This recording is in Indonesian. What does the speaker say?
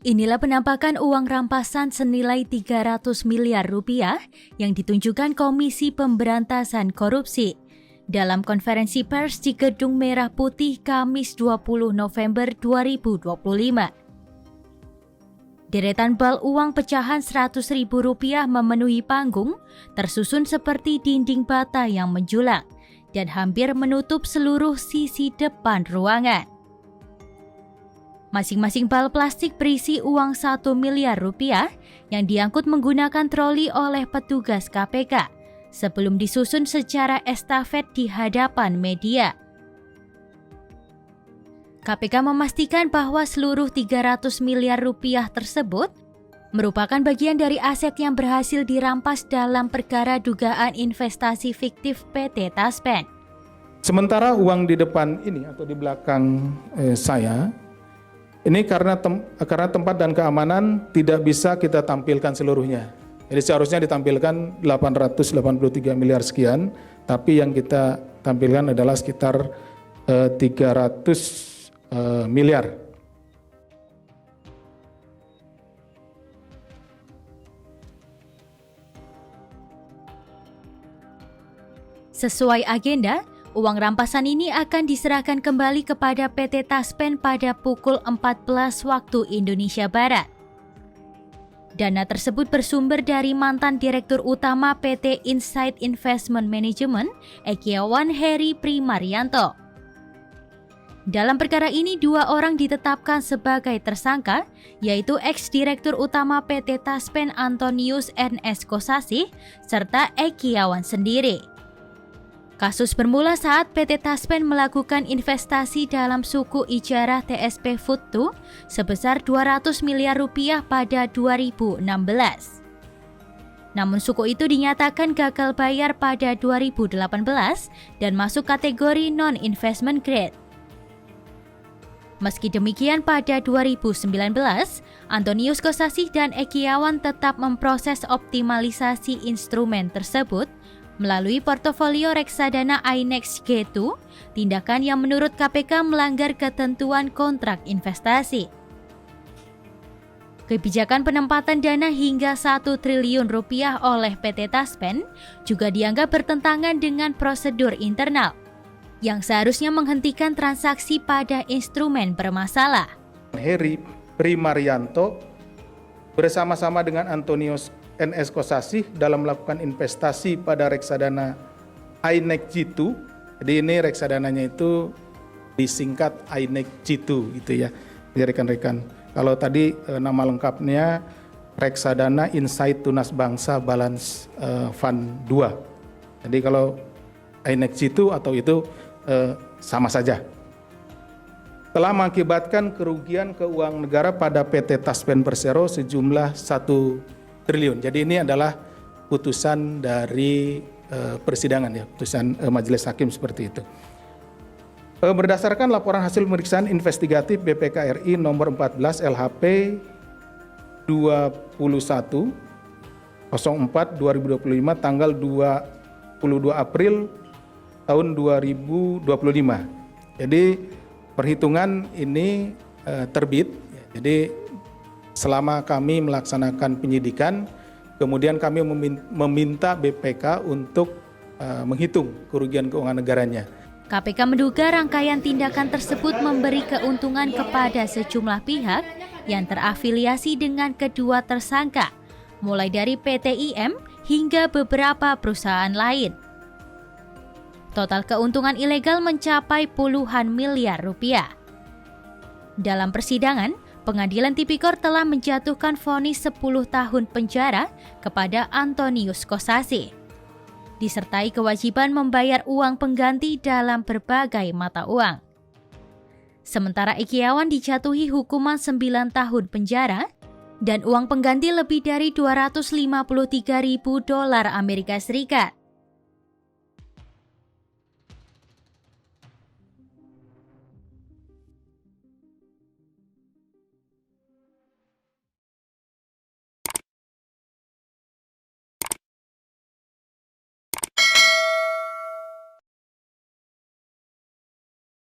Inilah penampakan uang rampasan senilai 300 miliar rupiah yang ditunjukkan Komisi Pemberantasan Korupsi dalam konferensi pers di Gedung Merah Putih Kamis 20 November 2025. Deretan bal uang pecahan Rp100.000 memenuhi panggung, tersusun seperti dinding bata yang menjulang dan hampir menutup seluruh sisi depan ruangan. Masing-masing bal plastik berisi uang Rp1 miliar yang diangkut menggunakan troli oleh petugas KPK sebelum disusun secara estafet di hadapan media. KPK memastikan bahwa seluruh Rp300 miliar tersebut merupakan bagian dari aset yang berhasil dirampas dalam perkara dugaan investasi fiktif PT Taspen. Sementara uang di depan ini atau di belakang saya, ini karena tempat dan keamanan tidak bisa kita tampilkan seluruhnya. Jadi seharusnya ditampilkan 883 miliar sekian, tapi yang kita tampilkan adalah sekitar 300 miliar. Sesuai agenda, uang rampasan ini akan diserahkan kembali kepada PT Taspen pada pukul 14 waktu Indonesia Barat. Dana tersebut bersumber dari mantan Direktur Utama PT Insight Investment Management, Ekiawan Heri Primaryanto. Dalam perkara ini, 2 orang ditetapkan sebagai tersangka, yaitu ex-Direktur Utama PT Taspen Antonius N.S. Kosasih, serta Ekiawan sendiri. Kasus bermula saat PT Taspen melakukan investasi dalam suku ijarah TSP Food2 sebesar Rp200 miliar pada 2016. Namun suku itu dinyatakan gagal bayar pada 2018 dan masuk kategori non-investment grade. Meski demikian, pada 2019, Antonius Kosasih dan Ekiawan tetap memproses optimalisasi instrumen tersebut melalui portofolio reksadana INEX G2, tindakan yang menurut KPK melanggar ketentuan kontrak investasi. Kebijakan penempatan dana hingga Rp1 triliun oleh PT Taspen juga dianggap bertentangan dengan prosedur internal, yang seharusnya menghentikan transaksi pada instrumen bermasalah. Heri Primaryanto bersama-sama dengan Antonius N.S. Kosasih dalam melakukan investasi pada reksadana INEX G2. Jadi ini reksadananya itu disingkat INEX G2 gitu ya. Jadi rekan-rekan, kalau tadi nama lengkapnya reksadana Insight Tunas Bangsa Balance Fund 2. Jadi kalau INEX G2 atau itu sama saja. Telah mengakibatkan kerugian keuangan negara pada PT Taspen Persero sejumlah 1 triliun. Jadi ini adalah putusan dari persidangan ya, putusan majelis hakim seperti itu. Berdasarkan laporan hasil pemeriksaan investigatif BPK RI nomor 14 LHP 21 04 2025 tanggal 22 April tahun 2025. Jadi perhitungan ini terbit. Jadi selama kami melaksanakan penyidikan, kemudian kami meminta BPK untuk menghitung kerugian keuangan negaranya. KPK menduga rangkaian tindakan tersebut memberi keuntungan kepada sejumlah pihak yang terafiliasi dengan kedua tersangka, mulai dari PT IM hingga beberapa perusahaan lain. Total keuntungan ilegal mencapai puluhan miliar rupiah. Dalam persidangan, Pengadilan Tipikor telah menjatuhkan vonis 10 tahun penjara kepada Antonius Kosasih, disertai kewajiban membayar uang pengganti dalam berbagai mata uang. Sementara Ekiawan dijatuhi hukuman 9 tahun penjara dan uang pengganti lebih dari $253.000 Amerika Serikat.